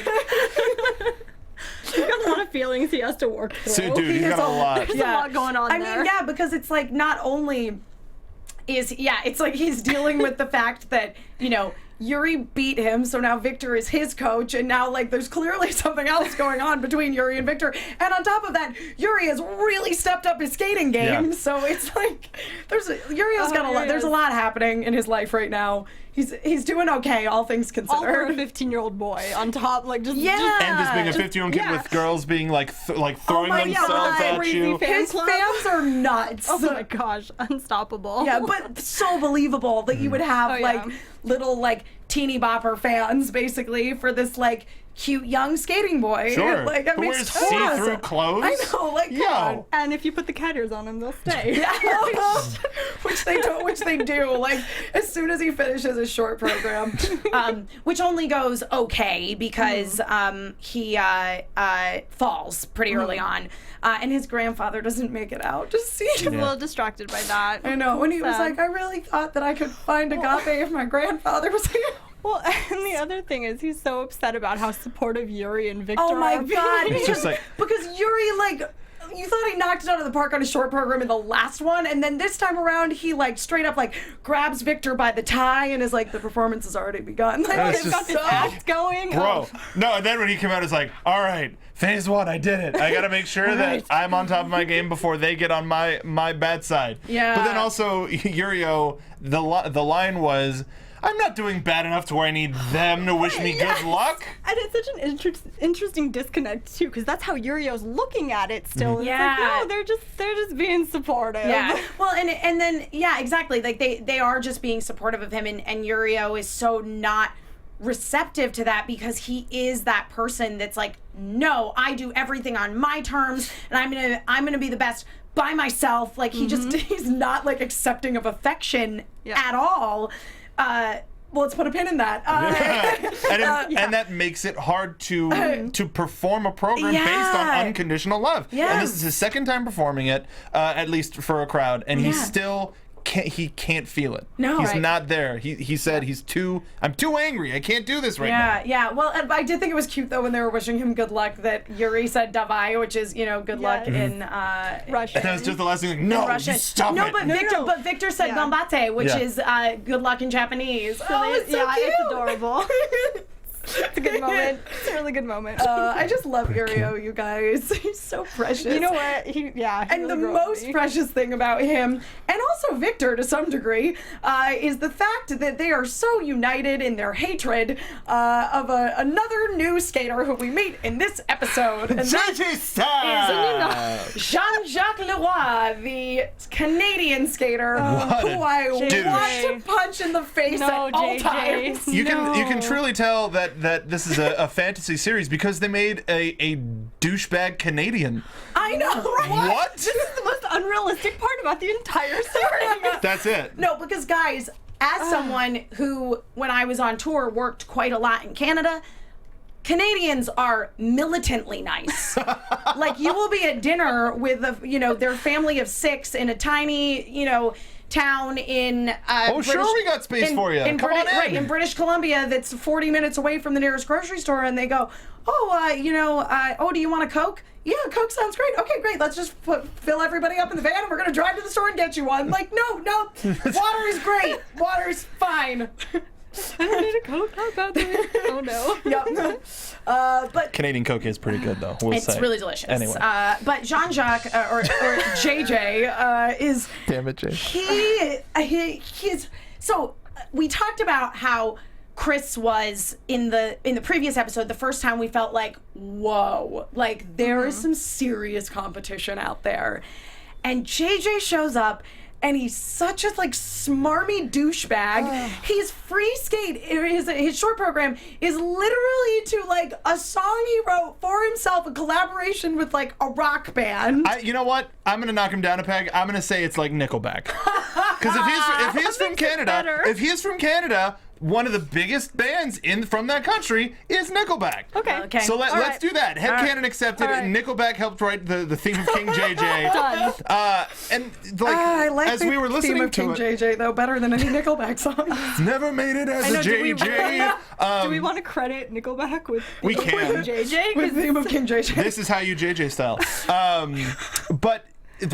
He's got a lot of feelings he has to work through. So, dude, he's He got is a lot. There's a lot going on I there. mean, yeah, because it's like not only it's like he's dealing with the fact that, Yuri beat him, so now Victor is his coach, and now like there's clearly something else going on between Yuri and Victor. And on top of that, Yuri has really stepped up his skating game. Yeah. So it's like Yurio's got a lot. he There's a is. lot happening in his life right now. He's doing okay, all things All for a considered. 15-year-old boy on top, like just Yeah. And just being a 50-year-old kid yeah. with girls being like throwing my themselves God. at you. Crazy His club. fans are nuts. Oh my gosh, unstoppable. Yeah, but so believable that you would have Oh, yeah. like little like teeny bopper fans basically for this like cute young skating boy. Sure. Like that Who makes wears total see-through sense. clothes? I know, like come on. Yo. And if you put the cat ears on him, they'll stay. Yeah. which they do. Like as soon as he finishes his short program, which only goes okay because he falls pretty early on, and his grandfather doesn't make it out. Just see He's a little distracted by that. I know. When he was Sad. like, I really thought that I could find agape if my grandfather was here. Well, and the other thing is he's so upset about how supportive Yuri and Victor Oh my are. god! It's just like- because Yuri, like, you thought he knocked it out of the park on a short program in the last one, and then this time around he like straight up like grabs Victor by the tie and is like, the performance has already begun. Like, That's it's just- Got this act going. Bro, no, and then when he came out, it's like, all right, phase one, I did it. I got to make sure that I'm on top of my game before they get on my bad side. Yeah. But then also, Yurio, the line was, I'm not doing bad enough to where I need them to wish me good luck. And it's such an interesting disconnect too, because that's how Yurio's looking at it still. And Yeah. It's like, no, they're just being supportive. Yeah. Well, and then yeah, exactly. Like they are just being supportive of him, and Yurio is so not receptive to that because he is that person that's like, no, I do everything on my terms, and I'm gonna be the best by myself. Like he's not like accepting of affection Yeah. at all. Well, let's put a pin in that. And that makes it hard to perform a program based on Yeah. unconditional love. And Yes. this is his second time performing it, at least for a crowd, and he Yeah. still can't feel it. No. He's Right. not there. He said I'm too angry. I can't do this right now. Yeah. Well, and I did think it was cute though when they were wishing him good luck that Yuri said "davai," which is good luck in Russian. And that was just the last thing. Like, no, Russian. you stop no, it. But Victor said Yeah. "ganbate," which Yeah. is good luck in Japanese. Oh, it's so yeah, cute. it's adorable. It's a good moment. It's a really good moment. I just love Yurio, you guys. He's so precious. you know what? He And really the grew up most with me. precious thing about him, and also Victor to some degree, is the fact that they are so united in their hatred of another new skater who we meet in this episode. And that is Jean-Jacques Leroy, the Canadian skater What who a I douche. want to punch in the face No, at all JJ. times. You can truly tell that this is a fantasy series because they made a douchebag Canadian. I know, right? What? This is the most unrealistic part about the entire series. That's it. No, because guys, as someone who, when I was on tour, worked quite a lot in Canada, Canadians are militantly nice. Like you will be at dinner with their family of 6 in a tiny, town in sure, we got space for you. Come on in. Right, in British Columbia that's 40 minutes away from the nearest grocery store, and they go, do you want a Coke? Yeah, Coke sounds great. Okay, great. Let's just fill everybody up in the van, and we're going to drive to the store and get you one. Like, no. Water is great. Water's fine. I don't need a Coke. How about that? Oh, no. Yep. But Canadian Coke is pretty good, though. It's really delicious. Anyway. But Jean-Jacques, or JJ, is... Damn it, Jay. He's... So, we talked about how Chris was in the previous episode, the first time we felt like, whoa, like there is some serious competition out there. And JJ shows up and he's such a like smarmy douchebag. His free skate, his short program is literally to like a song he wrote for himself, a collaboration with like a rock band. You know what? I'm gonna knock him down a peg. I'm gonna say it's like Nickelback. Because if he's from Canada, one of the biggest bands from that country is Nickelback. Okay. So let's do that. Headcanon accepted, and Nickelback helped write the theme of King JJ. Done. And like, I like as the we were listening theme of King to it, JJ though better than any Nickelback song. never made it as a JJ. Do we want to credit Nickelback with We can. JJ? With the theme of King JJ. This is how you JJ style. But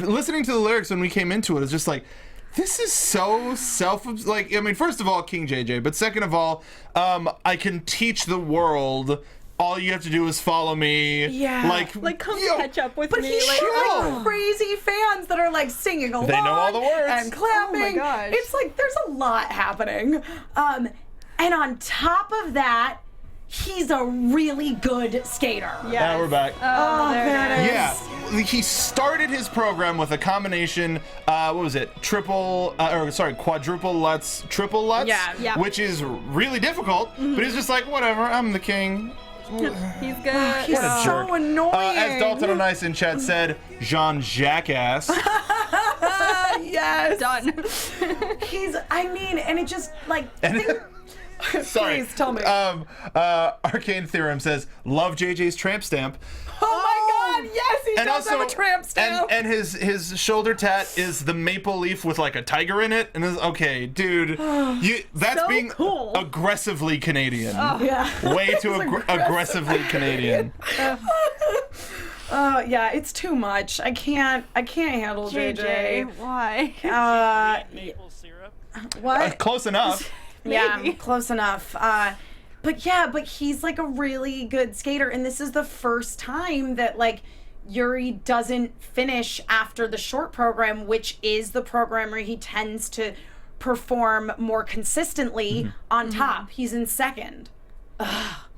listening to the lyrics when we came into it, it's just like, this is so first of all, King JJ, but second of all, I can teach the world. All you have to do is follow me. Yeah. Like come catch up with But me. he's like crazy fans that are like singing along. They know all the words. And clapping. Oh my gosh. It's like there's a lot happening. And on top of that, he's a really good skater. Yeah. Now we're back. Oh, there it is. Yeah, he started his program with a combination, quadruple Lutz, triple Lutz, Yeah. which is really difficult, but he's just like, whatever, I'm the king. He's good. He's What a so jerk. annoying. As Dalton on Ice in chat said, Jean Jackass. Yes. Done. And it just like. Sorry. Please tell me. Arcane Theorem says, love JJ's tramp stamp. Oh my God! Yes, he does have a tramp stamp. And his shoulder tat is the maple leaf with like a tiger in it. And it's, okay, dude, that's So being cool. aggressively Canadian. Yeah. Way too aggressively Canadian. Yeah, it's too much. I can't handle JJ. Why? Maple syrup. What? Close enough. Yeah, Maybe. close enough. But he's like a really good skater, and this is the first time that like Yuri doesn't finish after the short program, which is the program where he tends to perform more consistently on top. He's in second.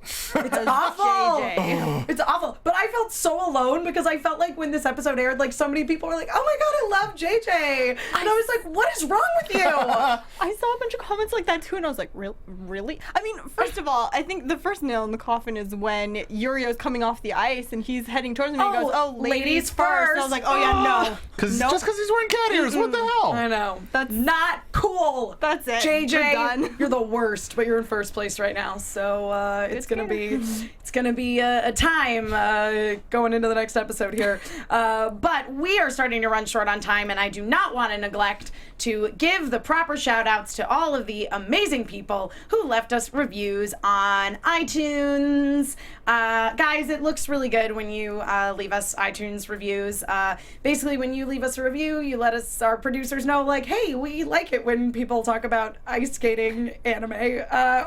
It's awful. JJ. It's awful. But I felt so alone because I felt like when this episode aired, like so many people were like, "Oh my God, I love JJ," and I was like, "What is wrong with you?" I saw a bunch of comments like that too, and I was like, really? I mean, first of all, I think the first nail in the coffin is when Yurio's coming off the ice and he's heading towards me and he goes, "Oh, ladies first." And I was like, "Oh yeah, no." Just because he's wearing cat ears, what the hell? I know. That's not cool. That's it. JJ, We're done. you're the worst, but you're in first place right now. So it's gonna be a time going into the next episode here. But we are starting to run short on time, and I do not want to neglect to give the proper shout outs to all of the amazing people who left us reviews on iTunes. Guys, it looks really good when you leave us iTunes reviews. Basically, when you leave us a review, you let us, our producers, know, like, hey, we like it when people talk about ice skating anime,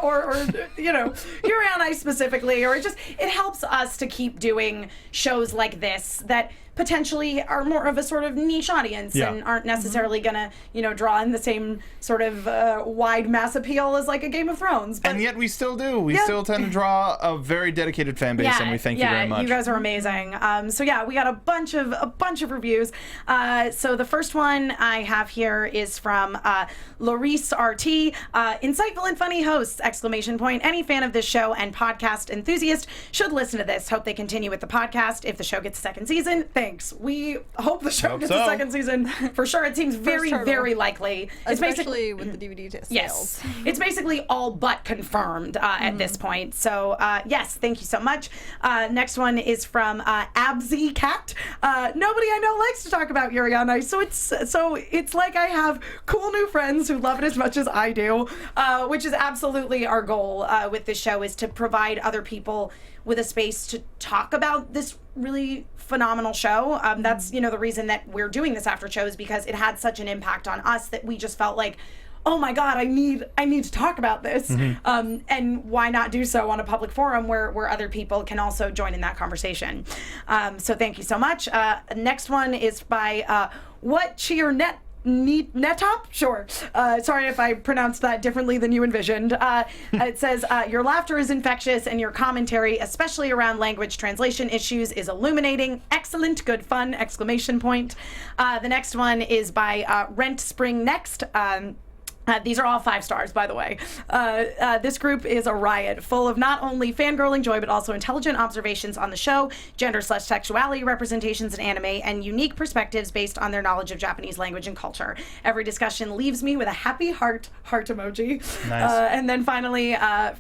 or you know, Yuri on Ice specifically, or it helps us to keep doing shows like this that potentially are more of a sort of niche audience and aren't necessarily gonna, you know, draw in the same sort of wide mass appeal as like a Game of Thrones. But And yet we still do. We still tend to draw a very dedicated fan base, and we thank you very much. You guys are amazing. So yeah, we got a bunch of reviews. So the first one I have here is from Laurice RT. Insightful and funny hosts! ! Any fan of this show and podcast enthusiast should listen to this. Hope they continue with the podcast if the show gets a second season. thanks. We hope the show Hope gets so. a second season for sure. It seems very, hurdle. very likely. It's basically Especially with the DVD sales. yes, it's basically all but confirmed at this point. So yes, thank you so much. Next one is from Absy Cat. Nobody I know likes to talk about Yuri on Ice, so it's like I have cool new friends who love it as much as I do, which is absolutely our goal with this show, is to provide other people with a space to talk about this really phenomenal show. That's the reason that we're doing this after show, is because it had such an impact on us that we just felt like, oh my God, I need to talk about this. And why not do so on a public forum where other people can also join in that conversation. So thank you so much. Next one is by What Cheer Netop? Sure. Sorry if I pronounced that differently than you envisioned. It says, your laughter is infectious and your commentary, especially around language translation issues, is illuminating. Excellent, good fun, exclamation point. The next one is by Rent Spring Next. These are all 5 stars, by the way. This group is a riot, full of not only fangirling joy, but also intelligent observations on the show, gender/sexuality representations in anime, and unique perspectives based on their knowledge of Japanese language and culture. Every discussion leaves me with a happy heart emoji. Nice. And then finally,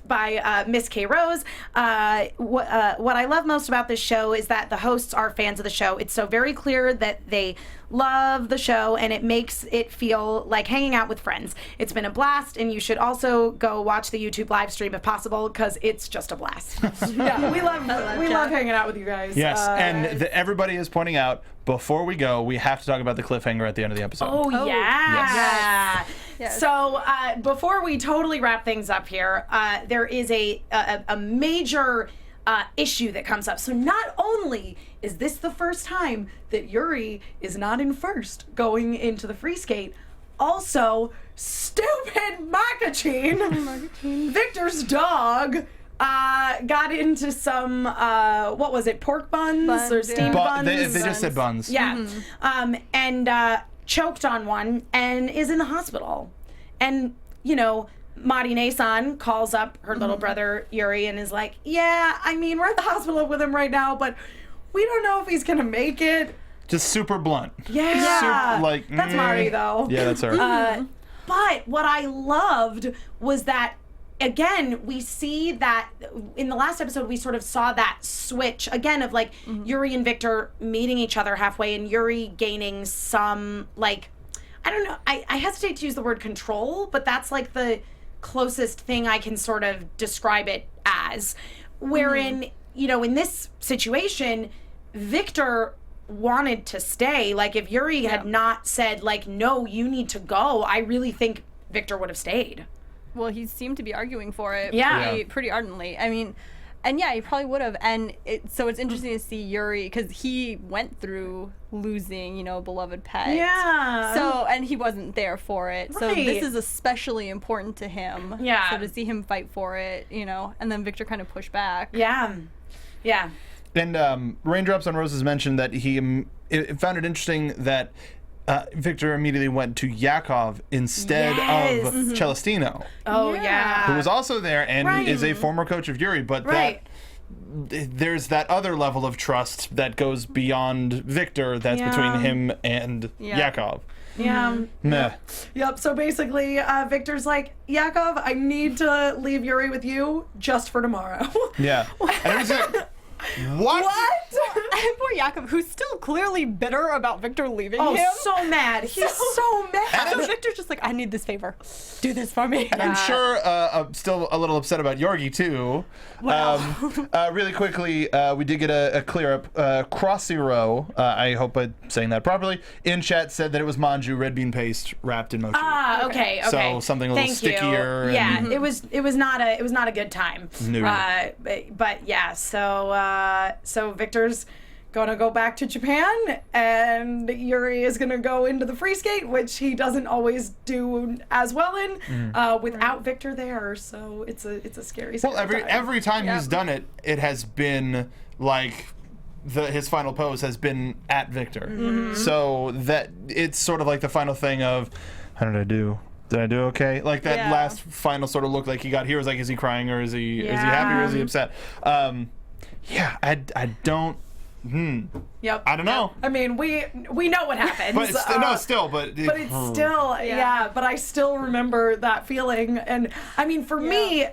by Miss K. Rose, what I love most about this show is that the hosts are fans of the show. It's so very clear that they love the show, and it makes it feel like hanging out with friends. It's been a blast, and you should also go watch the YouTube live stream if possible, because it's just a blast. Yeah, we love hanging out with you guys. Yes, and everybody is pointing out, before we go, we have to talk about the cliffhanger at the end of the episode. Oh, yeah. Yes. So before we totally wrap things up here, there is a major issue that comes up. So not only is this the first time that Yuri is not in first going into the free skate, also stupid Makachin, Victor's dog, got into some what was it, pork buns or steamed buns? They just said buns. Yeah. And choked on one and is in the hospital. And, Marine-san calls up her little brother Yuri and is like, yeah, I mean, we're at the hospital with him right now, but we don't know if he's going to make it. Just super blunt. Yeah. That's Mari, though. Yeah, that's her. But what I loved was that, again, we see that in the last episode, we sort of saw that switch again of Yuri and Victor meeting each other halfway, and Yuri gaining some, I don't know, I hesitate to use the word control, but that's the closest thing I can sort of describe it as. Wherein, in this situation, Victor wanted to stay. If Yuri had not said, no, you need to go, I really think Victor would have stayed. Well, he seemed to be arguing for it Yeah. pretty ardently. I mean, and yeah, he probably would have. And so it's interesting to see Yuri, because he went through losing, a beloved pet. Yeah. So, and he wasn't there for it. So Right. this is especially important to him. Yeah. So to see him fight for it, and then Victor kind of push back. Yeah. Yeah. And Raindrops on Roses mentioned that he found it interesting that Victor immediately went to Yakov instead Yes. of Celestino, Oh, yeah. who was also there and Right. is a former coach of Yuri, but Right. there's that other level of trust that goes beyond Victor that's Yeah. between him and Yeah. Yakov. Yeah. Meh. Yep. So basically, Victor's like, Yakov, I need to leave Yuri with you just for tomorrow. Yeah. And it was like, what? And poor Yakov, who's still clearly bitter about Victor leaving Oh, him. so mad. He's so mad. So Victor's just like, I need this favor. Do this for me. And I'm sure still a little upset about Yorgi, too. Really quickly, we did get a clear up. Crossy Row, I hope I'm saying that properly, in chat said that it was manju, red bean paste, wrapped in mochi. Ah, okay. So something a little Thank you. stickier and- Yeah, it was not a good time. No. But yeah, so Victor's gonna go back to Japan, and Yuri is gonna go into the free skate, which he doesn't always do as well in without Victor there. So it's a scary. Well, time. every time he's done it, it has been his final pose has been at Victor. So that it's sort of like the final thing of, how did I do? Did I do okay? That Yeah. last final sort of look like he got here was is he crying or is he happy or is he upset? I don't Yep. I don't know. I mean, we know what happens. But it's, no, still, but But it's still, but I still remember that feeling. And I mean, for me,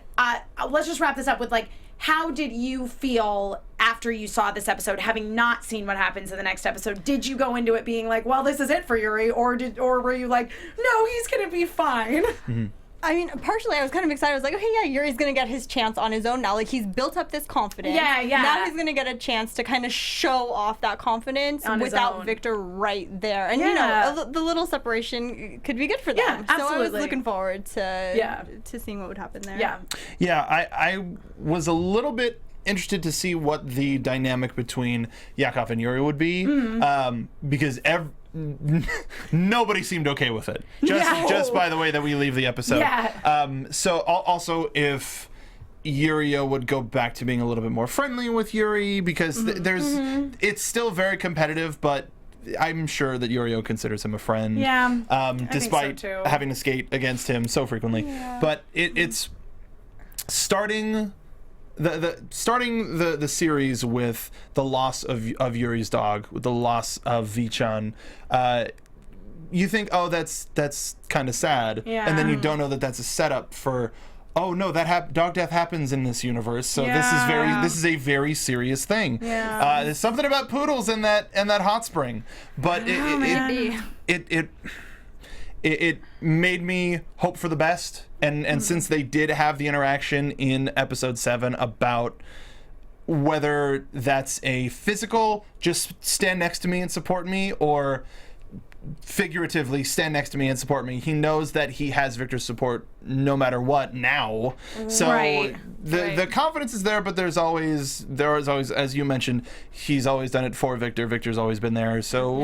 let's just wrap this up with like, how did you feel after you saw this episode, having not seen what happens in the next episode? Did you go into it being like, well, this is it for Yuri, or were you like, no, he's gonna be fine? Mm-hmm. I mean, partially I was kind of excited. I was like, okay, yeah, Yuri's going to get his chance on his own now. Like, he's built up this confidence. Yeah. Now he's going to get a chance to kind of show off that confidence On his without own. Victor right there. And, you know, the little separation could be good for them. Yeah, So I was absolutely. looking forward to seeing what would happen there. Yeah. Yeah, I was a little bit interested to see what the dynamic between Yakov and Yuri would be, because nobody seemed okay with it. Just by the way that we leave the episode. Yeah. So also if Yurio would go back to being a little bit more friendly with Yuri, because it's still very competitive, but I'm sure that Yurio considers him a friend. Yeah. Despite so too. having to skate against him so frequently. Yeah. But it's starting the series with the loss of Yuri's dog, with the loss of Vichan. You think, oh, that's kind of sad, and then you don't know that that's a setup for, oh no, that dog death happens in this universe, so this is a very serious thing. Yeah. There's something about poodles in that hot spring, but it made me hope for the best. And since they did have the interaction in episode 7 about whether that's a physical, just stand next to me and support me, or figuratively stand next to me and support me, he knows that he has Victor's support no matter what now. So the confidence is there, but there is always, as you mentioned, he's always done it for Victor. Victor's always been there. So who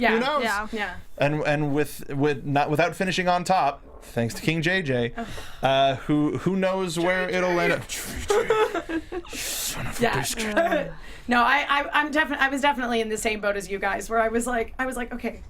knows? Yeah. And without finishing on top, thanks to King JJ, who knows where it'll end up. Son of a bitch. No, I was definitely in the same boat as you guys, where I was like, okay,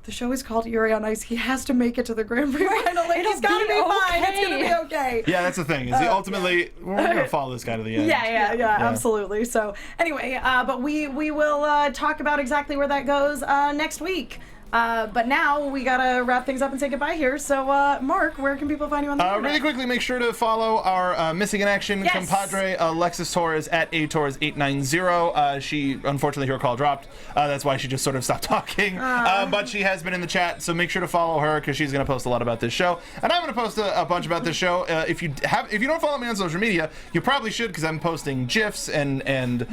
the show is called Yuri on Ice. He has to make it to the Grand Prix final. Like, he's got to be fine. It's gonna be okay. Yeah, that's the thing. Is he ultimately we're gonna follow this guy to the end. Yeah, absolutely. So anyway, but we will talk about exactly where that goes next week. But now we gotta wrap things up and say goodbye here. So, Mark, where can people find you on the internet? Really quickly, make sure to follow our Missing in Action compadre, Alexis Torres, at atorres890. She, unfortunately, her call dropped. That's why she just sort of stopped talking. But she has been in the chat, so make sure to follow her, because she's going to post a lot about this show. And I'm going to post a bunch about this show. If you don't follow me on social media, you probably should, because I'm posting GIFs and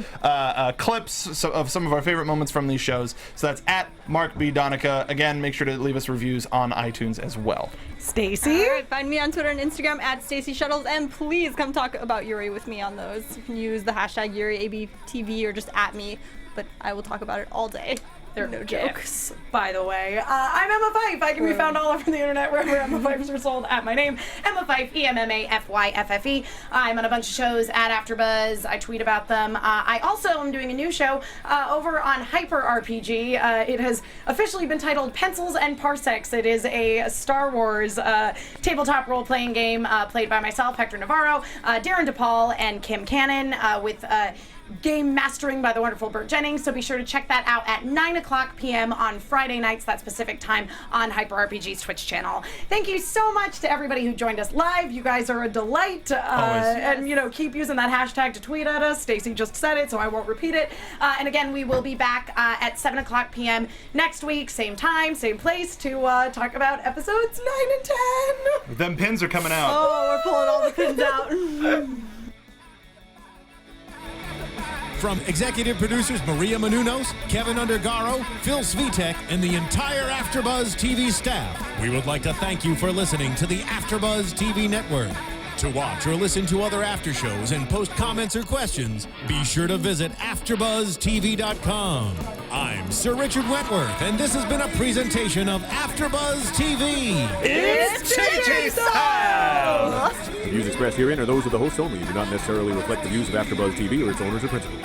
clips of some of our favorite moments from these shows. So that's at Mark B. Donica. Again, make sure to leave us reviews on iTunes as well. Stacey? All right, find me on Twitter and Instagram at Stacey Shuttles, and please come talk about Yuri with me on those. You can use the hashtag YuriABTV or just at me, but I will talk about it all day. They're no jokes, by the way. I'm Emma Fyffe. I can be found all over the internet wherever Emma Fyffes are sold at my name. Emma Fyffe, EMMAFYFFE. I'm on a bunch of shows at AfterBuzz. I tweet about them. I also am doing a new show over on Hyper RPG. It has officially been titled Pencils and Parsecs. It is a Star Wars tabletop role-playing game played by myself, Hector Navarro, Darren DePaul, and Kim Cannon, with game mastering by the wonderful Bert Jennings. So be sure to check that out at 9:00 p.m. on Friday nights, that specific time, on Hyper RPG's Twitch channel. Thank you so much to everybody who joined us live. You guys are a delight. And keep using that hashtag to tweet at us. Stacey just said it, so I won't repeat it. And again, we will be back at 7:00 p.m. next week, same time, same place, to talk about episodes 9 and 10. Them pins are coming out. Oh, we're pulling all the pins out. From executive producers Maria Menounos, Kevin Undergaro, Phil Svitek, and the entire AfterBuzz TV staff, we would like to thank you for listening to the AfterBuzz TV network. To watch or listen to other after shows and post comments or questions, be sure to visit AfterBuzzTV.com. I'm Sir Richard Wentworth, and this has been a presentation of AfterBuzz TV. It's JJ style! The views expressed herein are those of the hosts only and do not necessarily reflect the views of AfterBuzz TV or its owners or principals.